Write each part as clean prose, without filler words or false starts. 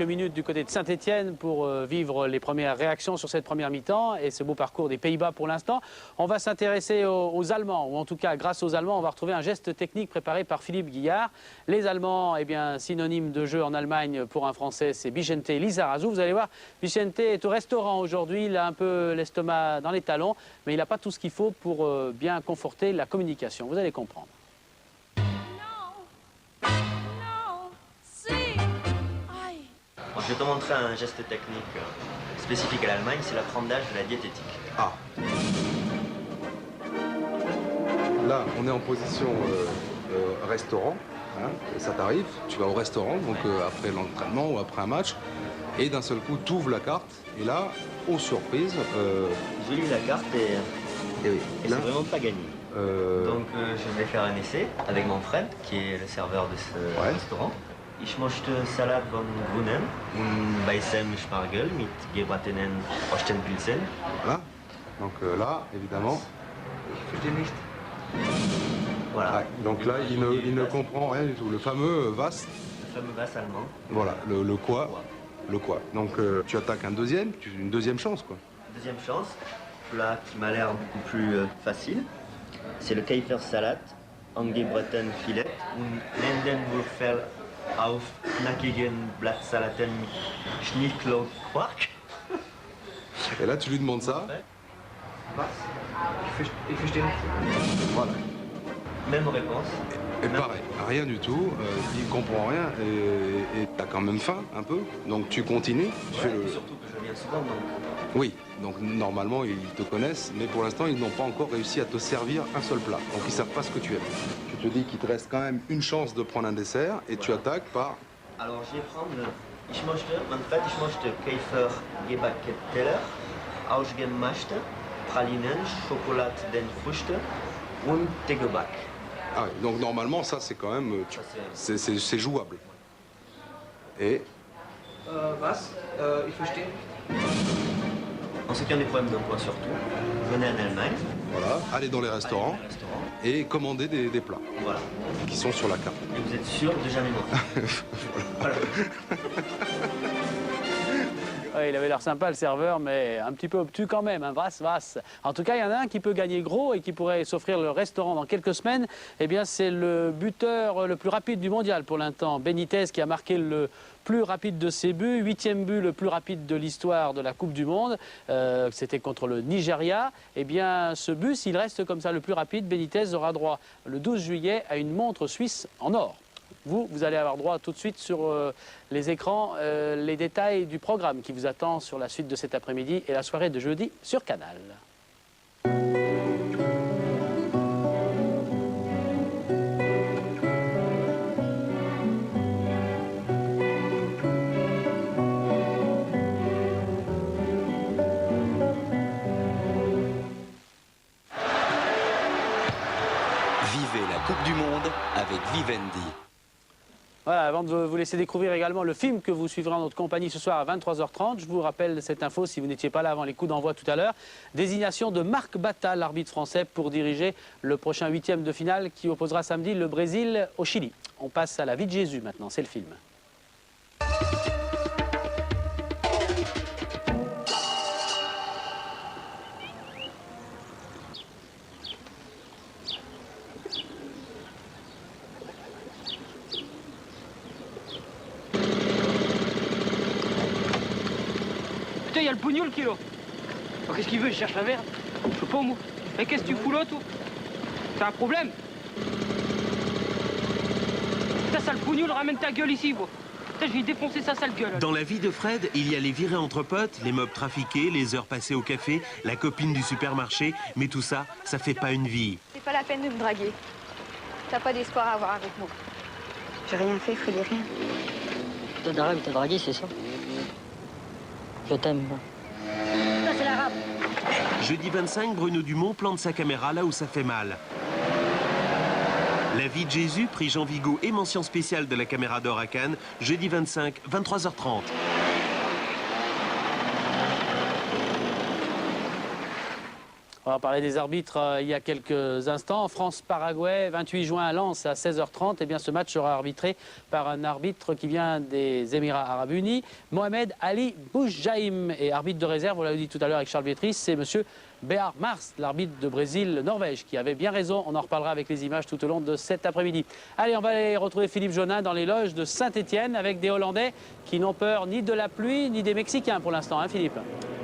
quelques minutes du côté de Saint-Étienne pour vivre les premières réactions sur cette première mi-temps et ce beau parcours des Pays-Bas pour l'instant. On va s'intéresser aux Allemands, ou en tout cas grâce aux Allemands, on va retrouver un geste technique préparé par Philippe Guillard. Les Allemands, eh bien, synonyme de jeu en Allemagne pour un Français, c'est Vicente Lizarazu. Vous allez voir, Vicente est au restaurant aujourd'hui, il a un peu l'estomac dans les talons, mais il n'a pas tout ce qu'il faut pour bien conforter la communication. Vous allez comprendre. Je vais te montrer un geste technique spécifique à l'Allemagne, c'est l'apprentissage de la diététique. Ah. Là, on est en position restaurant. Hein, ça t'arrive, tu vas au restaurant, donc après l'entraînement ou après un match, et d'un seul coup, tu ouvres la carte, et là, aux surprises... Je lis la carte et oui, c'est vraiment pas gagné. Donc je vais faire un essai avec mon frère, qui est le serveur de ce restaurant. Ich möchte Salat von Grünen und weißem Spargel mit gebratenen Ostenpilzen. Voilà. Donc là, évidemment... Je verstehe nicht. Voilà. Ouais, donc là, il ne comprend rien du tout. Le fameux was. Le fameux was allemand. Voilà, le quoi. Le quoi. Donc tu attaques une deuxième chance, quoi. Deuxième chance, plat qui m'a l'air beaucoup plus facile. C'est le Kaisersalat, angebratene Filet und Lendenwürfel auf knackigen Blattsalaten mit Schnittlauchquark. Et là, tu lui demandes ça. Was? Ich verstehe nicht. Voilà. Même réponse. Et pareil, rien du tout, il comprend rien et t'as quand même faim un peu, donc tu continues. Tu fais le... Surtout que je viens souvent, donc... Oui, donc normalement ils te connaissent, mais pour l'instant ils n'ont pas encore réussi à te servir un seul plat, donc ils savent pas ce que tu aimes. Tu te dis qu'il te reste quand même une chance de prendre un dessert et tu attaques par... Alors je vais prendre ich möchte Käfer Teller, ausgemachte Pralinen, Schokolade den Früchte und Tegeback. Ah oui, donc normalement ça c'est quand même... C'est jouable. Et... Was? Ich verstehe. En ce qui a des problèmes de poids surtout, venez en Allemagne. Voilà, allez dans les restaurants et commandez des plats. Voilà. Qui sont sur la carte. Et vous êtes sûr de jamais manger. Voilà. Ouais, il avait l'air sympa le serveur, mais un petit peu obtus quand même, hein, vas. En tout cas, il y en a un qui peut gagner gros et qui pourrait s'offrir le restaurant dans quelques semaines. Eh bien, c'est le buteur le plus rapide du mondial pour l'instant, Benitez, qui a marqué le plus rapide de ses buts, 8e but le plus rapide de l'histoire de la Coupe du Monde. C'était contre le Nigeria. Eh bien, ce but, s'il reste comme ça le plus rapide, Benitez aura droit le 12 juillet à une montre suisse en or. Vous allez avoir droit tout de suite sur les écrans, les détails du programme qui vous attend sur la suite de cet après-midi et la soirée de jeudi sur Canal. Vivez la Coupe du Monde avec Vivendi. Voilà, avant de vous laisser découvrir également le film que vous suivrez en notre compagnie ce soir à 23h30, je vous rappelle cette info si vous n'étiez pas là avant les coups d'envoi tout à l'heure. Désignation de Marc Bata, l'arbitre français, pour diriger le prochain 8e de finale qui opposera samedi le Brésil au Chili. On passe à la vie de Jésus maintenant, c'est le film. Putain, il y a le pognoul qui est là. Oh, qu'est-ce qu'il veut? Il cherche la merde. Je sais pas, moi. Mais qu'est-ce que tu fous là, toi? C'est un problème? Putain, sale pognoul, ramène ta gueule ici, moi. Putain, je vais défoncer sa sale gueule. Dans la vie de Fred, il y a les virées entre potes, les meubles trafiqués, les heures passées au café, la copine du supermarché. Mais tout ça, ça fait pas une vie. C'est pas la peine de me draguer. T'as pas d'espoir à avoir avec moi. J'ai rien fait, Frédéric. T'as dragué, c'est ça? Je t'aime. Ça, c'est l'arabe. Jeudi 25, Bruno Dumont plante sa caméra là où ça fait mal. La vie de Jésus, prix Jean Vigo et mention spéciale de la caméra d'or à Cannes, jeudi 25, 23h30. On va parler des arbitres il y a quelques instants. France-Paraguay, 28 juin à Lens à 16h30. Eh bien, ce match sera arbitré par un arbitre qui vient des Émirats Arabes Unis, Mohamed Ali Boujjaïm. Et arbitre de réserve, on l'a dit tout à l'heure avec Charles Vietris, c'est monsieur Béar Mars, l'arbitre de Brésil-Norvège, qui avait bien raison. On en reparlera avec les images tout au long de cet après-midi. Allez, on va aller retrouver Philippe Jonin dans les loges de Saint-Étienne avec des Hollandais qui n'ont peur ni de la pluie ni des Mexicains pour l'instant, hein, Philippe?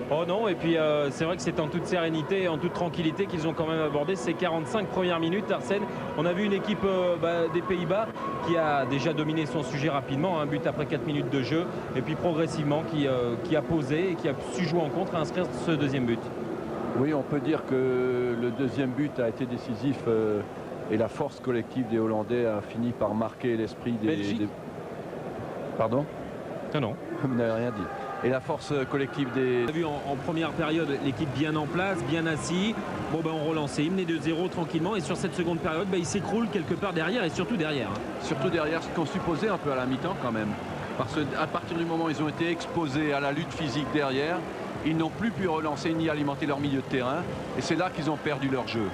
Oh non, et puis c'est vrai que c'est en toute sérénité et en toute tranquillité qu'ils ont quand même abordé ces 45 premières minutes. Arsène, on a vu une équipe des Pays-Bas qui a déjà dominé son sujet rapidement, un but après 4 minutes de jeu, et puis progressivement qui a posé et qui a su jouer en contre et inscrire ce deuxième but. Oui, on peut dire que le deuxième but a été décisif et la force collective des Hollandais a fini par marquer l'esprit des... Pardon? Non. Vous n'avez rien dit. Et la force collective des... On a vu en première période l'équipe bien en place, bien assis. Bon ben on relançait, il menait 2-0 tranquillement et sur cette seconde période il s'écroule quelque part derrière et surtout derrière. Surtout derrière, ce qu'on supposait un peu à la mi-temps quand même. Parce qu'à partir du moment où ils ont été exposés à la lutte physique derrière, ils n'ont plus pu relancer ni alimenter leur milieu de terrain. Et c'est là qu'ils ont perdu leur jeu.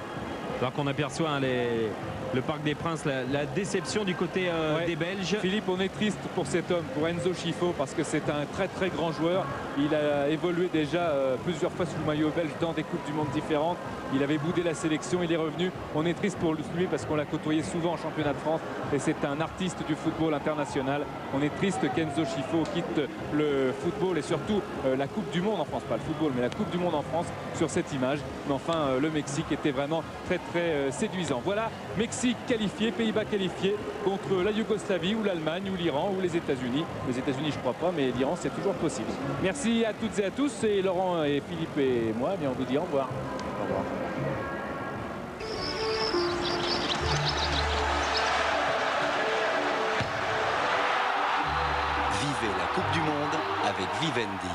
Alors qu'on aperçoit le Parc des Princes, la déception du côté des Belges. Philippe, on est triste pour cet homme, pour Enzo Scifo, parce que c'est un très très grand joueur. Il a évolué déjà plusieurs fois sous le maillot belge dans des Coupes du Monde différentes. Il avait boudé la sélection, il est revenu. On est triste pour lui parce qu'on l'a côtoyé souvent en championnat de France et c'est un artiste du football international. On est triste qu'Enzo Scifo quitte le football et surtout la Coupe du Monde en France, pas le football mais la Coupe du Monde en France sur cette image. Mais enfin le Mexique était vraiment très très séduisant. Voilà, Mexique qualifié, Pays-Bas qualifiés contre la Yougoslavie ou l'Allemagne ou l'Iran ou les États-Unis. Les États-Unis je crois pas, mais l'Iran c'est toujours possible. Merci à toutes et à tous, et Laurent et Philippe et moi, on vous dit au revoir. Au revoir. Vivez la Coupe du Monde avec Vivendi.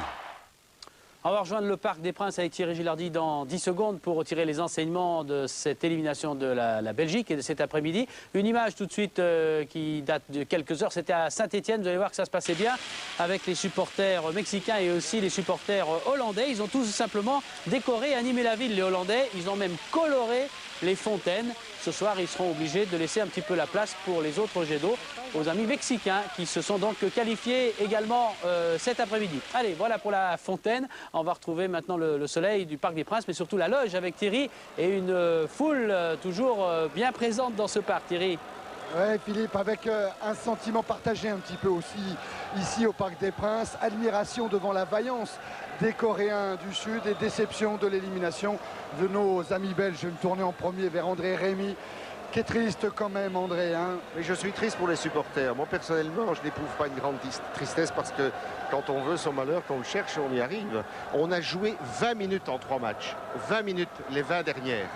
On va rejoindre le Parc des Princes avec Thierry Gilardi dans 10 secondes pour retirer les enseignements de cette élimination de la Belgique et de cet après-midi. Une image tout de suite qui date de quelques heures, c'était à Saint-Étienne. Vous allez voir que ça se passait bien avec les supporters mexicains et aussi les supporters hollandais. Ils ont tous simplement décoré et animé la ville, les Hollandais. Ils ont même coloré les fontaines. Ce soir, ils seront obligés de laisser un petit peu la place pour les autres jets d'eau aux amis mexicains qui se sont donc qualifiés également cet après-midi. Allez, voilà pour la fontaine. On va retrouver maintenant le soleil du Parc des Princes, mais surtout la loge avec Thierry et une foule toujours bien présente dans ce parc. Thierry. Oui, Philippe, avec un sentiment partagé un petit peu aussi ici au Parc des Princes. Admiration devant la vaillance des Coréens du Sud et déception de l'élimination de nos amis belges. Une tournée en premier vers André Rémy, qui est triste quand même, André. Mais je suis triste pour les supporters. Moi, personnellement, je n'éprouve pas une grande tristesse parce que quand on veut son malheur, quand on le cherche, on y arrive. On a joué 20 minutes en 3 matchs. 20 minutes, les 20 dernières.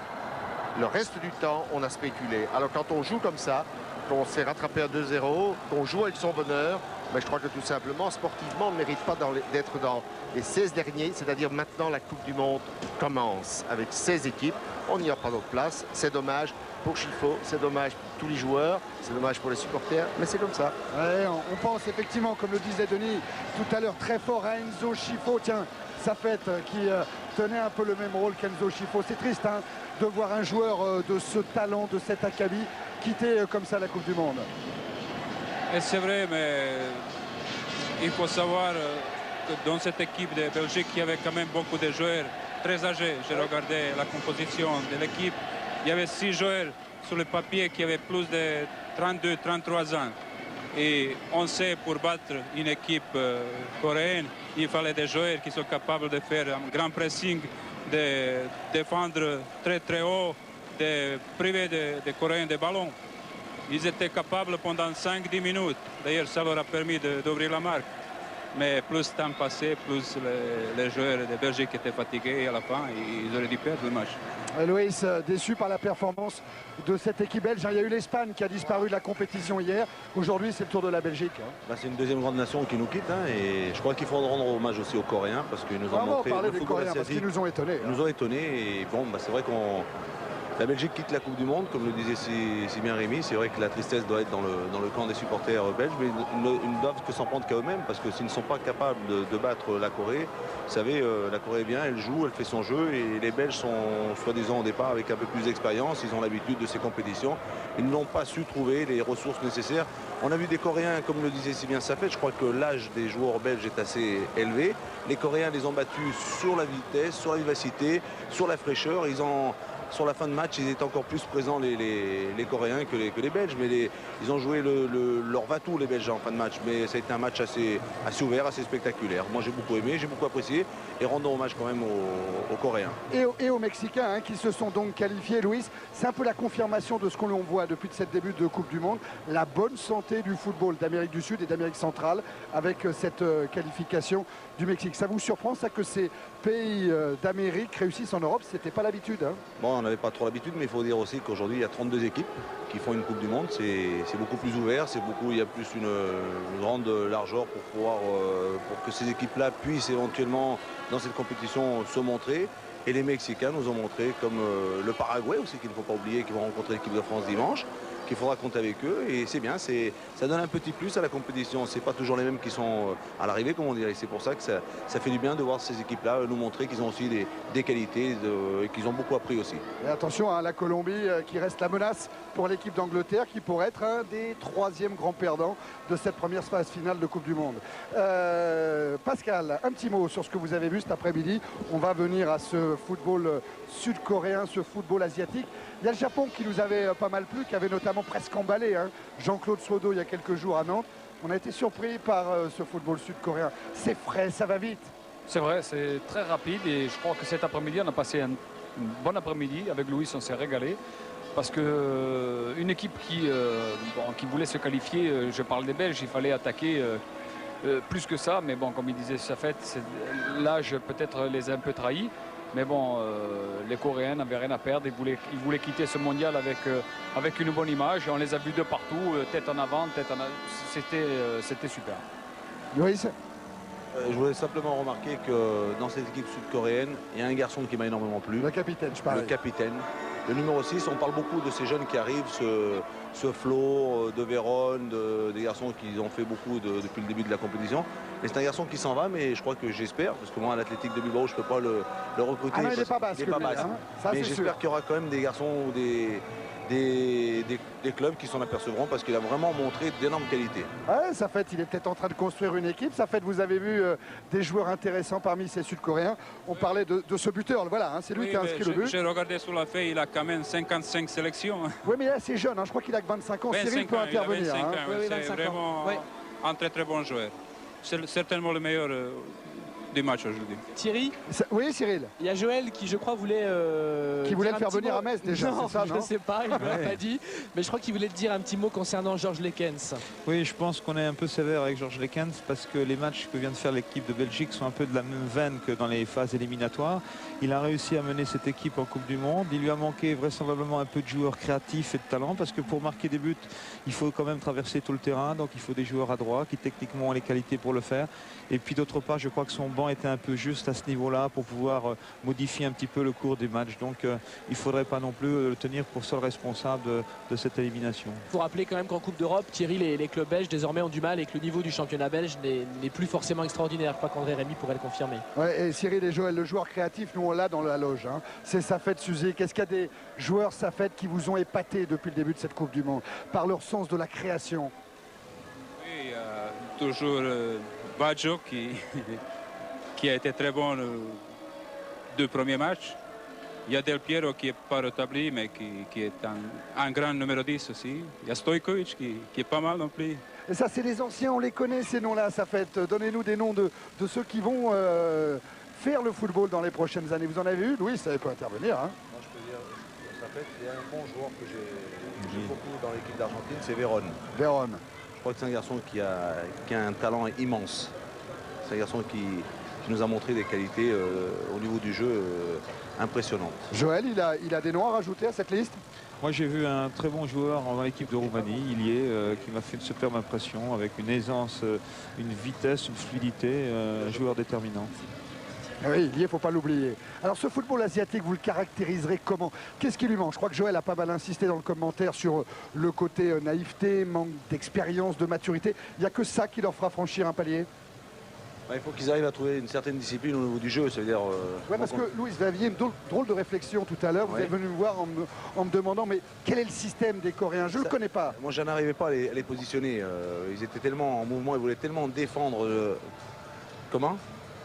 Le reste du temps, on a spéculé. Alors quand on joue comme ça, qu'on s'est rattrapé à 2-0, qu'on joue avec son bonheur, mais je crois que tout simplement, sportivement, on ne mérite pas d'être dans les 16 derniers, c'est-à-dire maintenant la Coupe du Monde commence avec 16 équipes. On n'y a pas d'autre place. C'est dommage pour Scifo, c'est dommage pour tous les joueurs, c'est dommage pour les supporters, mais c'est comme ça. Ouais, on pense effectivement, comme le disait Denis tout à l'heure, très fort à Enzo Scifo. Tiens, Safet qui tenait un peu le même rôle qu'Enzo Scifo. C'est triste de voir un joueur de ce talent, de cet acabit, quitter comme ça la Coupe du Monde. Et c'est vrai, mais il faut savoir que dans cette équipe de Belgique, il y avait quand même beaucoup de joueurs très âgés. J'ai regardé la composition de l'équipe. Il y avait 6 joueurs sur le papier qui avaient plus de 32-33 ans. Et on sait, pour battre une équipe coréenne, il fallait des joueurs qui sont capables de faire un grand pressing, de défendre très très haut, de priver des Coréens des ballons. Ils étaient capables pendant 5-10 minutes. D'ailleurs, ça leur a permis d'ouvrir la marque. Mais plus le temps passé, plus les joueurs de Belgique étaient fatigués et à la fin, ils auraient dû perdre le match. Loïs, déçu par la performance de cette équipe belge. Il y a eu l'Espagne qui a disparu de la compétition hier. Aujourd'hui, c'est le tour de la Belgique. C'est une deuxième grande nation qui nous quitte. Et je crois qu'il faut rendre hommage aussi aux Coréens parce qu'ils nous ont montré parler le des football Coréens parce qu'ils nous ont étonnés. Ils nous ont étonnés. Et bon, c'est vrai qu'on La Belgique quitte la Coupe du Monde, comme le disait si bien Rémi. C'est vrai que la tristesse doit être dans le camp des supporters belges, mais ils ne doivent que s'en prendre qu'à eux-mêmes, parce que s'ils ne sont pas capables de battre la Corée, vous savez, la Corée est bien, elle joue, elle fait son jeu, et les Belges sont soi-disant au départ avec un peu plus d'expérience, ils ont l'habitude de ces compétitions. Ils n'ont pas su trouver les ressources nécessaires. On a vu des Coréens, comme le disait si bien Safet, je crois que l'âge des joueurs belges est assez élevé. Les Coréens les ont battus sur la vitesse, sur la vivacité, sur la fraîcheur. Sur la fin de match, ils étaient encore plus présents, les Coréens, que les Belges. Mais ils ont joué leur va-tout, les Belges, en fin de match. Mais ça a été un match assez ouvert, assez spectaculaire. Moi, j'ai beaucoup aimé, j'ai beaucoup apprécié. Et rendons hommage quand même aux Coréens. Et aux Mexicains, hein, qui se sont donc qualifiés, Louis. C'est un peu la confirmation de ce qu'on voit depuis cette début de Coupe du Monde. La bonne santé du football d'Amérique du Sud et d'Amérique centrale avec cette qualification du Mexique. Ça vous surprend, ça, que ces pays d'Amérique réussissent en Europe? C'était pas l'habitude, hein. Bon, on n'avait pas trop l'habitude, mais il faut dire aussi qu'aujourd'hui, il y a 32 équipes qui font une Coupe du Monde. C'est beaucoup plus ouvert, il y a plus une grande largeur pour que ces équipes-là puissent éventuellement, dans cette compétition, se montrer. Et les Mexicains nous ont montré, comme le Paraguay aussi, qu'il ne faut pas oublier, qui vont rencontrer l'équipe de France dimanche, qu'il faudra compter avec eux. Et c'est bien, ça donne un petit plus à la compétition. C'est pas toujours les mêmes qui sont à l'arrivée, comme on dirait. C'est pour ça que ça fait du bien de voir ces équipes-là nous montrer qu'ils ont aussi des qualités et qu'ils ont beaucoup appris aussi. Et attention à la Colombie qui reste la menace pour l'équipe d'Angleterre, qui pourrait être un des 3e grands perdants de cette première phase finale de Coupe du Monde. Pascal, un petit mot sur ce que vous avez vu cet après-midi. On va venir à ce football sud-coréen, ce football asiatique. Il y a le Japon qui nous avait pas mal plu, qui avait notamment presque emballé, hein, Jean-Claude Sodo il y a quelques jours à Nantes. On a été surpris par ce football sud-coréen. C'est frais, ça va vite. C'est vrai, c'est très rapide et je crois que cet après-midi, on a passé un bon après-midi. Avec Louis, on s'est régalé. Parce qu'une équipe qui voulait se qualifier, je parle des Belges, il fallait attaquer plus que ça. Mais bon, comme il disait Safet, l'âge peut-être les a un peu trahis. Mais bon, les Coréens n'avaient rien à perdre. Ils voulaient quitter ce mondial avec une bonne image. Et on les a vus de partout, tête en avant, tête en avant. C'était super. Loïs ? Je voulais simplement remarquer que dans cette équipe sud-coréenne, il y a un garçon qui m'a énormément plu. Le capitaine, je parle. Le capitaine. Le numéro 6, on parle beaucoup de ces jeunes qui arrivent, ce Flo, de Vérone, des garçons qui ont fait beaucoup depuis le début de la compétition. Mais c'est un garçon qui s'en va, mais je crois que j'espère, parce que moi à l'Athletic de Bilbao, je ne peux pas le recruter. Ah non, il n'est pas basse. Il n'est pas basse. Hein. Mais j'espère qu'il y aura quand même des garçons ou des clubs qui s'en apercevront, parce qu'il a vraiment montré d'énormes qualités. Ouais, Safet, il est peut-être en train de construire une équipe. Safet, vous avez vu des joueurs intéressants parmi ces Sud-Coréens. On parlait de ce buteur, voilà, hein, c'est lui qui a inscrit le but. J'ai regardé sur la feuille, il a quand même 55 sélections. Oui, mais là, c'est jeune, hein, je crois qu'il a que 25 ans. Cyril peut intervenir. Hein. C'est vraiment un très très bon joueur. C'est certainement le meilleur du match aujourd'hui. Thierry ? Oui, Cyril. Il y a Joël qui, je crois, voulait... qui voulait le faire venir à Metz déjà, non, c'est ça, je ne sais pas, il ne l'a pas dit. Mais je crois qu'il voulait te dire un petit mot concernant Georges Lekens. Oui, je pense qu'on est un peu sévère avec Georges Lekens parce que les matchs que vient de faire l'équipe de Belgique sont un peu de la même veine que dans les phases éliminatoires. Il a réussi à mener cette équipe en Coupe du Monde. Il lui a manqué vraisemblablement un peu de joueurs créatifs et de talent parce que pour marquer des buts, il faut quand même traverser tout le terrain. Donc il faut des joueurs à droite qui techniquement ont les qualités pour le faire. Et puis d'autre part, je crois que son banc était un peu juste à ce niveau-là pour pouvoir modifier un petit peu le cours des matchs. Donc il ne faudrait pas non plus le tenir pour seul responsable de cette élimination. Il faut rappeler quand même qu'en Coupe d'Europe, Thierry, les clubs belges désormais ont du mal et que le niveau du championnat belge n'est plus forcément extraordinaire. Je crois qu'André Rémy pourrait le confirmer. Ouais, et Cyril et Joël, le joueur créatif, nous on l'a dans la loge. Hein. C'est Safet Suzy. Qu'est-ce qu'il y a des joueurs Safet qui vous ont épaté depuis le début de cette Coupe du Monde par leur sens de la création? Oui, il y a toujours Baggio qui a été très bon les deux premiers matchs. Il y a Del Piero qui n'est pas rétabli, mais qui est un grand numéro 10 aussi. Il y a Stojkovic qui est pas mal non plus. Et ça, c'est les anciens, on les connaît ces noms-là, Safet. Donnez-nous des noms de ceux qui vont faire le football dans les prochaines années. Vous en avez eu? Louis, ça peut intervenir. Hein. Moi, je peux dire, Safet, il y a un bon joueur que j'ai beaucoup dans l'équipe d'Argentine, c'est Vérone. Vérone. Je crois que c'est un garçon qui a un talent immense. C'est un garçon qui nous a montré des qualités au niveau du jeu impressionnantes. Joël, il a des noms à rajouter à cette liste? Moi j'ai vu un très bon joueur dans l'équipe de Roumanie, il y est, qui m'a fait une superbe impression avec une aisance, une vitesse, une fluidité, un joueur déterminant. Oui, il y est, il ne faut pas l'oublier. Alors ce football asiatique, vous le caractériserez comment? Qu'est-ce qui lui manque? Je crois que Joël a pas mal insisté dans le commentaire sur le côté naïveté, manque d'expérience, de maturité. Il n'y a que ça qui leur fera franchir un palier? Il faut qu'ils arrivent à trouver une certaine discipline au niveau du jeu. C'est-à-dire. Ouais, parce que Louis, vous aviez une drôle de réflexion tout à l'heure. Vous êtes venu me voir en me demandant mais quel est le système des Coréens? Je ne le connais pas. Moi, je n'arrivais pas à les positionner. Ils étaient tellement en mouvement, ils voulaient tellement défendre. Comment?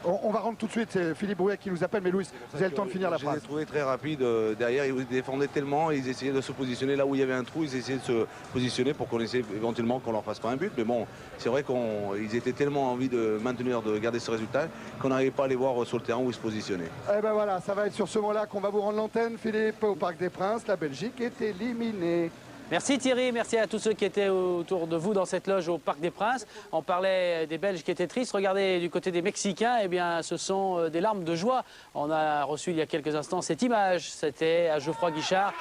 On va rendre tout de suite, c'est Philippe Brouillet qui nous appelle, mais Louis, vous avez le temps de finir la phrase. Je les ai trouvés très rapides. Derrière, ils défendaient tellement, ils essayaient de se positionner là où il y avait un trou, ils essayaient de se positionner pour qu'on essaie éventuellement qu'on leur fasse pas un but. Mais bon, c'est vrai qu'ils étaient tellement envie de maintenir, de garder ce résultat, qu'on n'arrivait pas à les voir sur le terrain où ils se positionnaient. Eh ben voilà, ça va être sur ce mot-là qu'on va vous rendre l'antenne, Philippe, au Parc des Princes. La Belgique est éliminée. Merci Thierry, merci à tous ceux qui étaient autour de vous dans cette loge au Parc des Princes. On parlait des Belges qui étaient tristes. Regardez du côté des Mexicains, eh bien, ce sont des larmes de joie. On a reçu il y a quelques instants cette image, c'était à Geoffroy Guichard.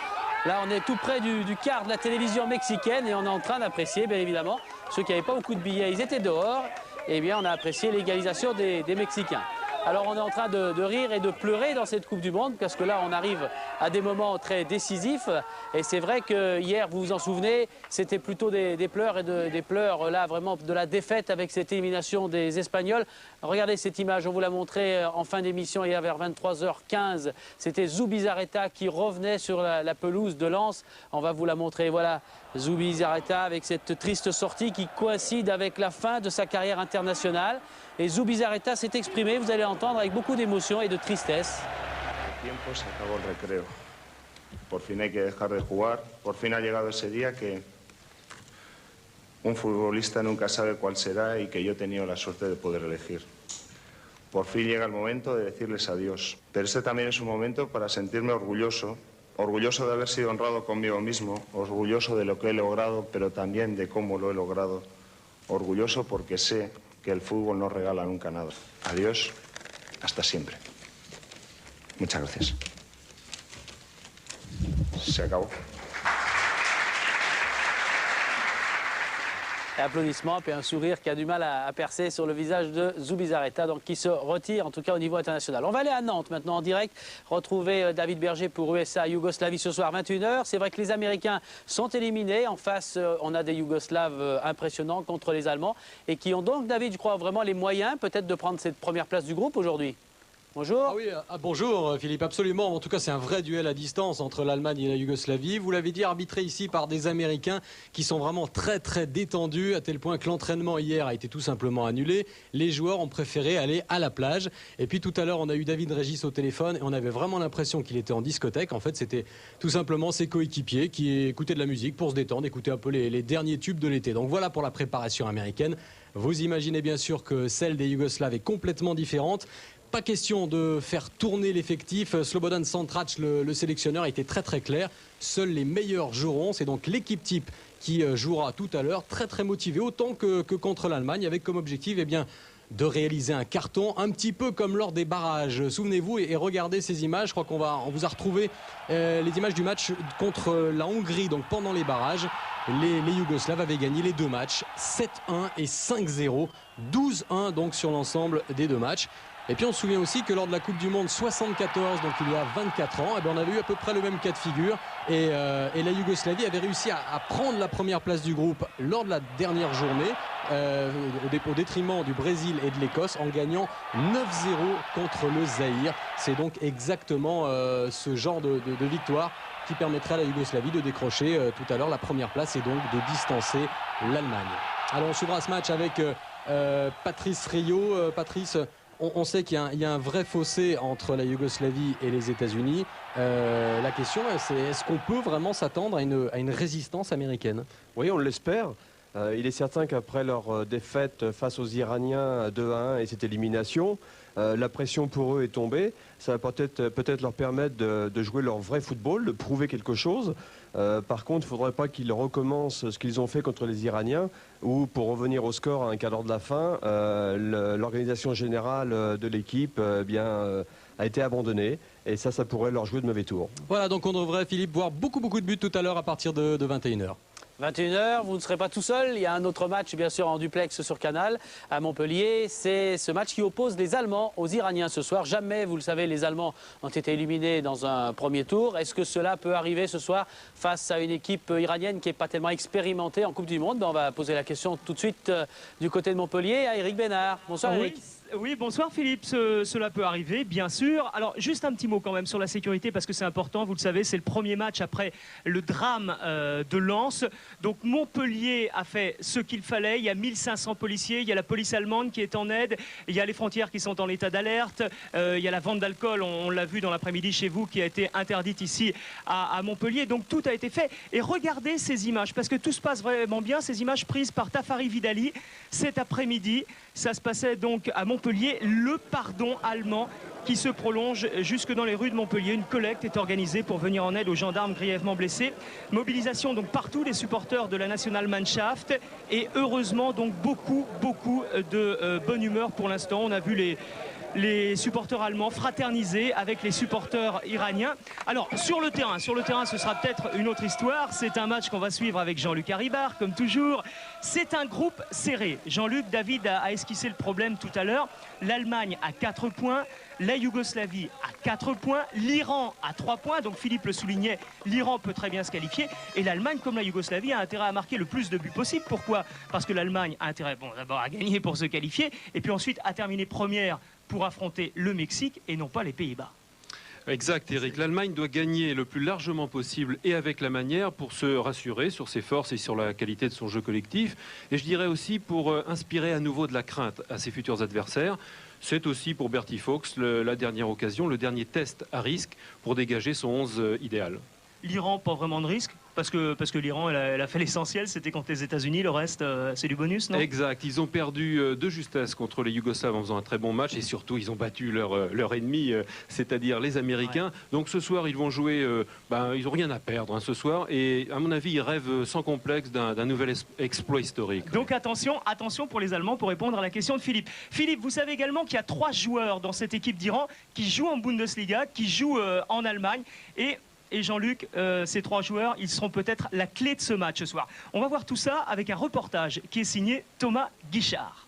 Là, on est tout près du quart de la télévision mexicaine et on est en train d'apprécier, bien évidemment, ceux qui n'avaient pas beaucoup de billets, ils étaient dehors. Eh bien, on a apprécié l'égalisation des Mexicains. Alors on est en train de rire et de pleurer dans cette Coupe du Monde parce que là on arrive à des moments très décisifs et c'est vrai que hier, vous vous en souvenez, c'était plutôt des pleurs et des pleurs là vraiment de la défaite avec cette élimination des Espagnols. Regardez cette image, on vous l'a montré en fin d'émission hier vers 23h15. C'était Zubizarreta qui revenait sur la pelouse de Lens. On va vous la montrer, voilà. Zubizarreta avec cette triste sortie qui coïncide avec la fin de sa carrière internationale. Et Zubizarreta s'est exprimé, vous allez entendre, avec beaucoup d'émotion et de tristesse. El tiempo se acabó el recreo. Por fin hay que dejar de jugar. Por fin ha llegado ese día que un futbolista nunca sabe cuál será y que yo he tenido la suerte de poder elegir. Por fin llega el momento de decirles adiós. Pero este también es un momento para sentirme orgulloso. Orgulloso de haber sido honrado conmigo mismo, orgulloso de lo que he logrado, pero también de cómo lo he logrado. Orgulloso porque sé que el fútbol no regala nunca nada. Adiós, hasta siempre. Muchas gracias. Se acabó. Applaudissements, puis un sourire qui a du mal à percer sur le visage de Zubizarreta, donc qui se retire, en tout cas au niveau international. On va aller à Nantes maintenant en direct, retrouver David Berger pour USA-Yougoslavie ce soir 21h. C'est vrai que les Américains sont éliminés. En face, on a des Yougoslaves impressionnants contre les Allemands et qui ont donc, David, je crois, vraiment les moyens peut-être de prendre cette première place du groupe aujourd'hui. Bonjour. Ah oui, bonjour Philippe, absolument. En tout cas, c'est un vrai duel à distance entre l'Allemagne et la Yougoslavie. Vous l'avez dit, arbitré ici par des Américains qui sont vraiment très très détendus, à tel point que l'entraînement hier a été tout simplement annulé. Les joueurs ont préféré aller à la plage. Et puis tout à l'heure, on a eu David Régis au téléphone et on avait vraiment l'impression qu'il était en discothèque. En fait, c'était tout simplement ses coéquipiers qui écoutaient de la musique pour se détendre, écouter un peu les derniers tubes de l'été. Donc voilà pour la préparation américaine. Vous imaginez bien sûr que celle des Yougoslaves est complètement différente. Pas question de faire tourner l'effectif. Slobodan Santrac, le sélectionneur, a été très très clair. Seuls les meilleurs joueront. C'est donc l'équipe type qui jouera tout à l'heure. Très très motivé, autant que contre l'Allemagne, avec comme objectif de réaliser un carton, un petit peu comme lors des barrages. Souvenez-vous et regardez ces images. Je crois qu'on vous a retrouvé les images du match contre la Hongrie, donc pendant les barrages. Les Yougoslaves avaient gagné les deux matchs, 7-1 et 5-0, 12-1 donc sur l'ensemble des deux matchs. Et puis on se souvient aussi que lors de la Coupe du Monde 74, donc il y a 24 ans, on avait eu à peu près le même cas de figure. Et la Yougoslavie avait réussi à prendre la première place du groupe lors de la dernière journée, au détriment du Brésil et de l'Écosse, en gagnant 9-0 contre le Zaïre. C'est donc exactement ce genre de victoire qui permettrait à la Yougoslavie de décrocher tout à l'heure la première place et donc de distancer l'Allemagne. Alors on s'ouvre à ce match avec Patrice Rio. Patrice, on sait qu'il y a un vrai fossé entre la Yougoslavie et les États-Unis. La question, c'est est-ce qu'on peut vraiment s'attendre à une résistance américaine? Oui, on l'espère. Il est certain qu'après leur défaite face aux Iraniens 2-1 et cette élimination, la pression pour eux est tombée. Ça va peut-être leur permettre de jouer leur vrai football, de prouver quelque chose. Par contre, il ne faudrait pas qu'ils recommencent ce qu'ils ont fait contre les Iraniens, où pour revenir au score à un quart d'heure de la fin, l'organisation générale de l'équipe a été abandonnée. Et ça pourrait leur jouer de mauvais tours. Voilà, donc on devrait, Philippe, voir beaucoup de buts tout à l'heure à partir de 21h. 21h, vous ne serez pas tout seul. Il y a un autre match, bien sûr, en duplex sur Canal à Montpellier. C'est ce match qui oppose les Allemands aux Iraniens ce soir. Jamais, vous le savez, les Allemands ont été éliminés dans un premier tour. Est-ce que cela peut arriver ce soir face à une équipe iranienne qui n'est pas tellement expérimentée en Coupe du Monde? On va poser la question tout de suite du côté de Montpellier à Eric Bénard. Bonsoir Eric. Oui, bonsoir Philippe, cela peut arriver, bien sûr. Alors, juste un petit mot quand même sur la sécurité, parce que c'est important, vous le savez, c'est le premier match après le drame de Lens. Donc, Montpellier a fait ce qu'il fallait. Il y a 1500 policiers, il y a la police allemande qui est en aide, il y a les frontières qui sont en état d'alerte, il y a la vente d'alcool, on l'a vu dans l'après-midi chez vous, qui a été interdite ici à Montpellier. Donc, tout a été fait. Et regardez ces images, parce que tout se passe vraiment bien, ces images prises par Tafari Vidali cet après-midi. Ça se passait donc à Montpellier, le pardon allemand qui se prolonge jusque dans les rues de Montpellier. Une collecte est organisée pour venir en aide aux gendarmes grièvement blessés. Mobilisation donc partout des supporters de la Nationalmannschaft et heureusement donc beaucoup de bonne humeur pour l'instant. On a vu les supporters allemands fraterniser avec les supporters iraniens. Alors sur le terrain ce sera peut-être une autre histoire. C'est un match qu'on va suivre avec Jean-Luc Haribard comme toujours. C'est un groupe serré. Jean-Luc, David a esquissé le problème tout à l'heure. L'Allemagne a 4 points, la Yougoslavie a 4 points, l'Iran a 3 points, donc Philippe le soulignait, l'Iran peut très bien se qualifier, et l'Allemagne, comme la Yougoslavie, a intérêt à marquer le plus de buts possible. Pourquoi? Parce que l'Allemagne a intérêt, bon, d'abord à gagner pour se qualifier, et puis ensuite à terminer première pour affronter le Mexique et non pas les Pays-Bas. Exact, Eric. L'Allemagne doit gagner le plus largement possible et avec la manière pour se rassurer sur ses forces et sur la qualité de son jeu collectif. Et je dirais aussi pour inspirer à nouveau de la crainte à ses futurs adversaires. C'est aussi pour Bertie Fox la dernière occasion, le dernier test à risque pour dégager son 11 idéal. L'Iran, pas vraiment de risque, parce que l'Iran, elle a fait l'essentiel, c'était contre les États-Unis, le reste, c'est du bonus, non? Exact, ils ont perdu de justesse contre les Yougoslaves en faisant un très bon match, et surtout, ils ont battu leur ennemi, c'est-à-dire les Américains. Ouais. Donc ce soir, ils vont jouer, ils n'ont rien à perdre ce soir, et à mon avis, ils rêvent sans complexe d'un nouvel exploit historique. Donc attention pour les Allemands, pour répondre à la question de Philippe. Philippe, vous savez également qu'il y a 3 joueurs dans cette équipe d'Iran qui jouent en Bundesliga, qui jouent en Allemagne, et Jean-Luc, ces 3 joueurs, ils seront peut-être la clé de ce match ce soir. On va voir tout ça avec un reportage qui est signé Thomas Guichard.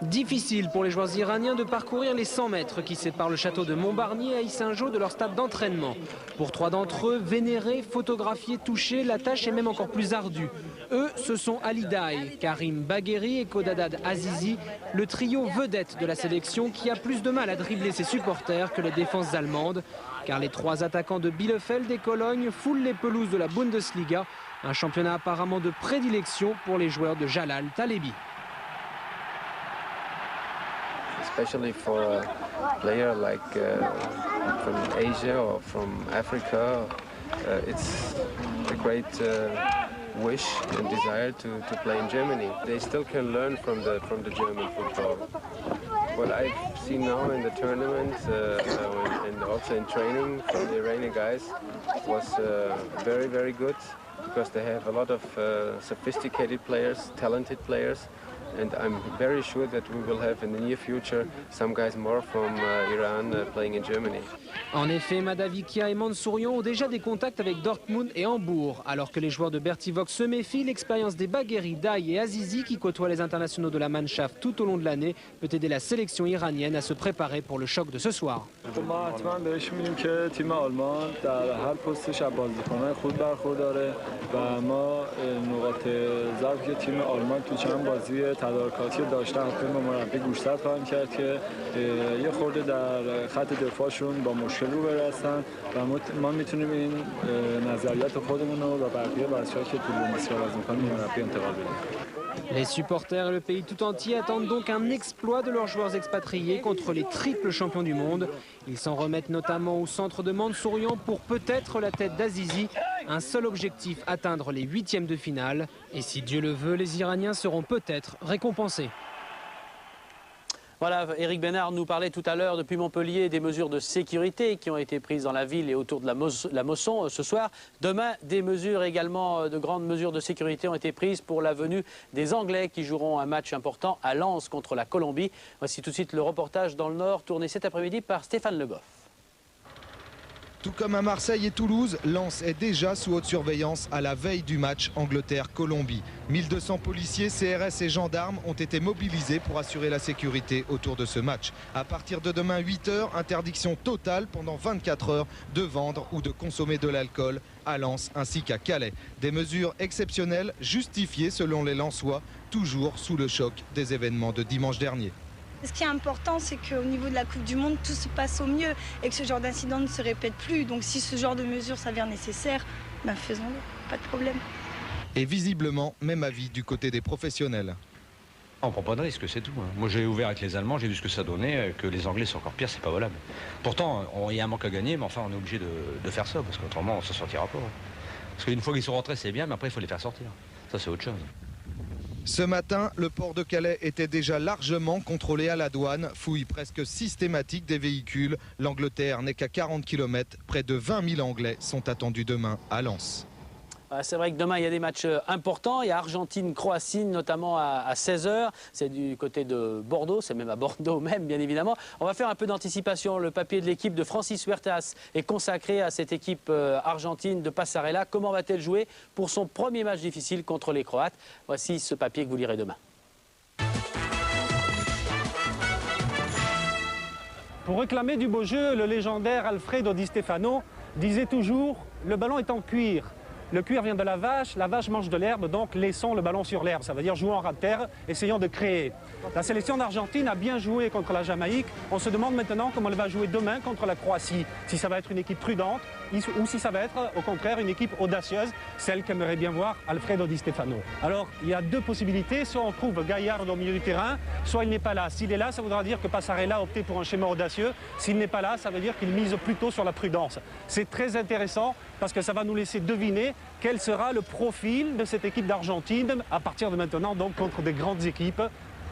Difficile pour les joueurs iraniens de parcourir les 100 mètres qui séparent le château de Montbarnier à Issingeau de leur stade d'entraînement. Pour 3 d'entre eux, vénérés, photographiés, touchés, la tâche est même encore plus ardue. Eux, ce sont Ali Daei, Karim Bagheri et Kodadad Azizi, le trio vedette de la sélection qui a plus de mal à dribbler ses supporters que les défenses allemandes. Car les 3 attaquants de Bielefeld et Cologne foulent les pelouses de la Bundesliga, un championnat apparemment de prédilection pour les joueurs de Jalal Talebi. Especially for a player like from Asia or from Africa, it's a great wish and desire to play in Germany. They still can learn from the German football. What I've seen now in the tournament and also in training from the Iranian guys was very good, because they have a lot of sophisticated players, talented players. And I'm very sure that we will have in the near future some guys more from Iran playing in Germany. En effet, Madavikia et Mansourian ont déjà des contacts avec Dortmund et Hambourg. Alors que les joueurs de Bertie Vox se méfient, l'expérience des Bagheri, Daei et Azizi, qui côtoient les internationaux de la Mannschaft tout au long de l'année, peut aider la sélection iranienne à se préparer pour le choc de ce soir. تدارکاتی داشتن حتما با مربی گوشزد خواهم کرد که یه خورده در خط دفاعشون با مشکل رو برسن و ما میتونیم این نظریات خودمون رو و بقیه بچه‌ها که تو بوندسلیگا بازی می‌کنن مربی انتقال بدیم. Les supporters et le pays tout entier attendent donc un exploit de leurs joueurs expatriés contre les triples champions du monde. Ils s'en remettent notamment au centre de Mansourian pour peut-être la tête d'Azizi. Un seul objectif, atteindre les 8e de finale. Et si Dieu le veut, les Iraniens seront peut-être récompensés. Voilà, Eric Bénard nous parlait tout à l'heure depuis Montpellier des mesures de sécurité qui ont été prises dans la ville et autour de la Mosson ce soir. Demain, des mesures également, de grandes mesures de sécurité ont été prises pour la venue des Anglais qui joueront un match important à Lens contre la Colombie. Voici tout de suite le reportage dans le Nord tourné cet après-midi par Stéphane Le Goff. Tout comme à Marseille et Toulouse, Lens est déjà sous haute surveillance à la veille du match Angleterre-Colombie. 1200 policiers, CRS et gendarmes ont été mobilisés pour assurer la sécurité autour de ce match. À partir de demain 8h, interdiction totale pendant 24 heures de vendre ou de consommer de l'alcool à Lens ainsi qu'à Calais. Des mesures exceptionnelles justifiées selon les Lensois, toujours sous le choc des événements de dimanche dernier. Ce qui est important, c'est qu'au niveau de la Coupe du Monde, tout se passe au mieux et que ce genre d'incident ne se répète plus. Donc si ce genre de mesures s'avère nécessaire, ben faisons-le, pas de problème. Et visiblement, même avis du côté des professionnels. On ne prend pas de risque, c'est tout. Moi j'ai ouvert avec les Allemands, j'ai vu ce que ça donnait, que les Anglais sont encore pires, c'est pas volable. Pourtant, il y a un manque à gagner, mais enfin on est obligé de faire ça, parce qu'autrement on ne s'en sortira pas. Parce qu'une fois qu'ils sont rentrés, c'est bien, mais après il faut les faire sortir. Ça c'est autre chose. Ce matin, le port de Calais était déjà largement contrôlé à la douane. Fouille presque systématique des véhicules. L'Angleterre n'est qu'à 40 km. Près de 20 000 Anglais sont attendus demain à Lens. C'est vrai que demain, il y a des matchs importants. Il y a Argentine-Croatie, notamment à 16h. C'est du côté de Bordeaux, c'est même à Bordeaux même, bien évidemment. On va faire un peu d'anticipation. Le papier de l'équipe de Francis Huertas est consacré à cette équipe argentine de Passarella. Comment va-t-elle jouer pour son premier match difficile contre les Croates? Voici ce papier que vous lirez demain. Pour réclamer du beau jeu, le légendaire Alfredo Di Stefano disait toujours « le ballon est en cuir ». Le cuir vient de la vache mange de l'herbe, donc laissons le ballon sur l'herbe. Ça veut dire jouons en ras de terre, essayons de créer. La sélection d'Argentine a bien joué contre la Jamaïque. On se demande maintenant comment elle va jouer demain contre la Croatie. Si ça va être une équipe prudente ou si ça va être au contraire une équipe audacieuse, celle qu'aimerait bien voir Alfredo Di Stefano. Alors il y a deux possibilités, soit on trouve Gaillard au milieu du terrain, soit il n'est pas là. S'il est là, ça voudra dire que Passarella a opté pour un schéma audacieux. S'il n'est pas là, ça veut dire qu'il mise plutôt sur la prudence. C'est très intéressant parce que ça va nous laisser deviner quel sera le profil de cette équipe d'Argentine à partir de maintenant, donc contre des grandes équipes.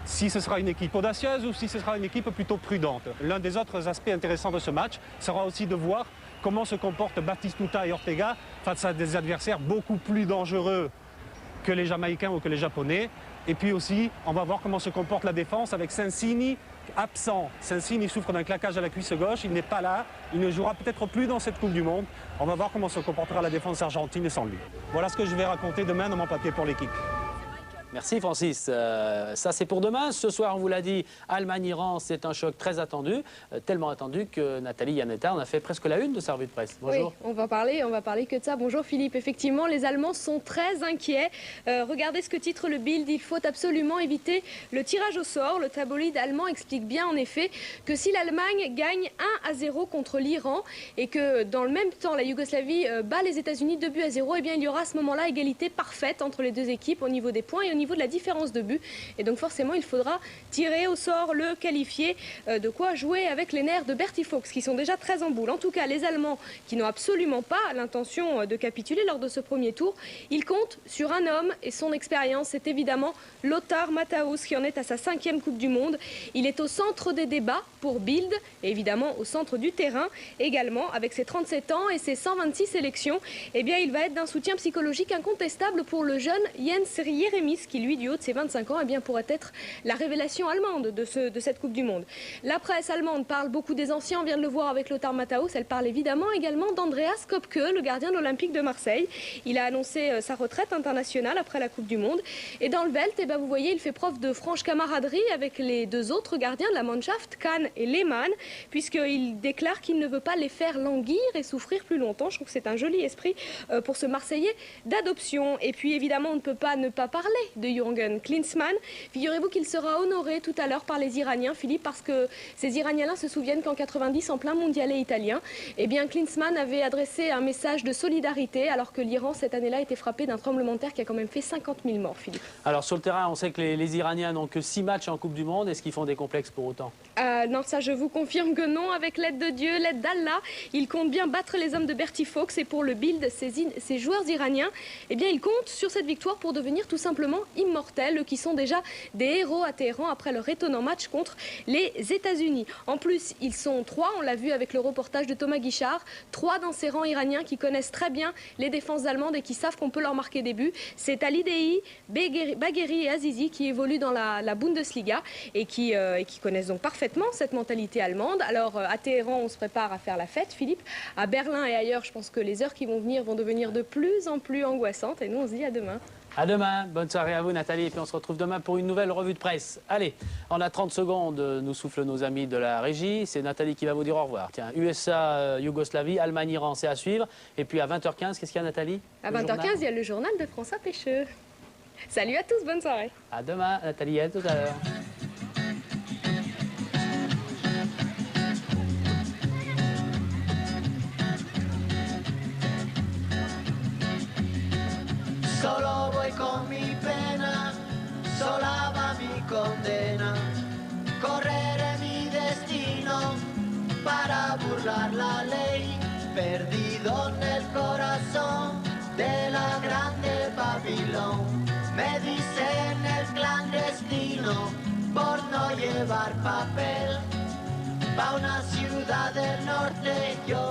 Si ce sera une équipe audacieuse ou si ce sera une équipe plutôt prudente. L'un des autres aspects intéressants de ce match sera aussi de voir comment se comportent Batistuta et Ortega face à des adversaires beaucoup plus dangereux que les Jamaïcains ou que les Japonais. Et puis aussi, on va voir comment se comporte la défense avec Sensini absent. Sensini souffre d'un claquage à la cuisse gauche, il n'est pas là, il ne jouera peut-être plus dans cette Coupe du Monde. On va voir comment se comportera la défense argentine sans lui. Voilà ce que je vais raconter demain dans mon papier pour l'équipe. Merci Francis. Ça c'est pour demain. Ce soir, on vous l'a dit, Allemagne-Iran, c'est un choc très attendu, tellement attendu que Nathalie Yanetta en a fait presque la une de sa revue de presse. Bonjour. Oui, on va parler que de ça. Bonjour Philippe. Effectivement, les Allemands sont très inquiets. Regardez ce que titre le Bild. Il faut absolument éviter le tirage au sort. Le tabloïd allemand explique bien en effet que si l'Allemagne gagne 1-0 contre l'Iran et que dans le même temps la Yougoslavie bat les États-Unis 2-0, eh bien il y aura à ce moment-là égalité parfaite entre les deux équipes au niveau des points et au niveau de la différence de but. Et donc forcément, il faudra tirer au sort le qualifié, de quoi jouer avec les nerfs de Berti Fuchs, qui sont déjà très en boule. En tout cas, les Allemands, qui n'ont absolument pas l'intention de capituler lors de ce premier tour, ils comptent sur un homme et son expérience. C'est évidemment Lothar Matthäus, qui en est à sa 5e Coupe du Monde. Il est au centre des débats pour Bild, et évidemment au centre du terrain également, avec ses 37 ans et ses 126 sélections. Eh bien, il va être d'un soutien psychologique incontestable pour le jeune Jens Jeremies, qui lui, du haut de ses 25 ans, eh bien, pourrait être la révélation allemande de cette Coupe du Monde. La presse allemande parle beaucoup des anciens, on vient de le voir avec Lothar Matthäus. Elle parle évidemment également d'Andreas Köpke, le gardien de l'Olympique de Marseille. Il a annoncé sa retraite internationale après la Coupe du Monde. Et dans le Welt, eh bien, vous voyez, il fait preuve de franche camaraderie avec les deux autres gardiens de la Mannschaft, Kahn et Lehmann, puisqu'il déclare qu'il ne veut pas les faire languir et souffrir plus longtemps. Je trouve que c'est un joli esprit pour ce Marseillais d'adoption. Et puis évidemment, on ne peut pas ne pas parler de Jürgen Klinsmann. Figurez-vous qu'il sera honoré tout à l'heure par les Iraniens, Philippe, parce que ces Iraniens-là se souviennent qu'en 90, en plein mondialet italien, eh bien Klinsmann avait adressé un message de solidarité, alors que l'Iran, cette année-là, était frappé d'un tremblement de terre qui a quand même fait 50 000 morts, Philippe. Alors sur le terrain, on sait que les Iraniens n'ont que 6 matchs en Coupe du Monde. Est-ce qu'ils font des complexes pour autant? Non, ça je vous confirme que non. Avec l'aide de Dieu, l'aide d'Allah, ils comptent bien battre les hommes de Berti Fuchs. Et pour le Bild, ces joueurs iraniens, eh bien ils comptent sur cette victoire pour devenir tout simplement immortels, qui sont déjà des héros à Téhéran après leur étonnant match contre les États-Unis. En plus, ils sont 3, on l'a vu avec le reportage de Thomas Guichard, 3 dans ces rangs iraniens qui connaissent très bien les défenses allemandes et qui savent qu'on peut leur marquer des buts. C'est Ali Dei, Bagheri et Azizi qui évoluent dans la Bundesliga et qui connaissent donc parfaitement cette mentalité allemande. Alors à Téhéran, on se prépare à faire la fête, Philippe. À Berlin et ailleurs, je pense que les heures qui vont venir vont devenir de plus en plus angoissantes. Et nous, on se dit à demain. À demain, bonne soirée à vous Nathalie, et puis on se retrouve demain pour une nouvelle revue de presse. Allez, on a 30 secondes, nous soufflent nos amis de la régie, c'est Nathalie qui va vous dire au revoir. Tiens, USA, Yougoslavie, Allemagne, Iran, c'est à suivre. Et puis à 20h15, qu'est-ce qu'il y a Nathalie? À 20h15, il y a le journal de François Pêcheux. Salut à tous, bonne soirée. À demain Nathalie, à tout à l'heure. Solo voy con mi pena, sola va mi condena. Correré mi destino para burlar la ley, perdido en el corazón de la grande Babilón. Me dicen el clandestino por no llevar papel, pa' una ciudad del norte yo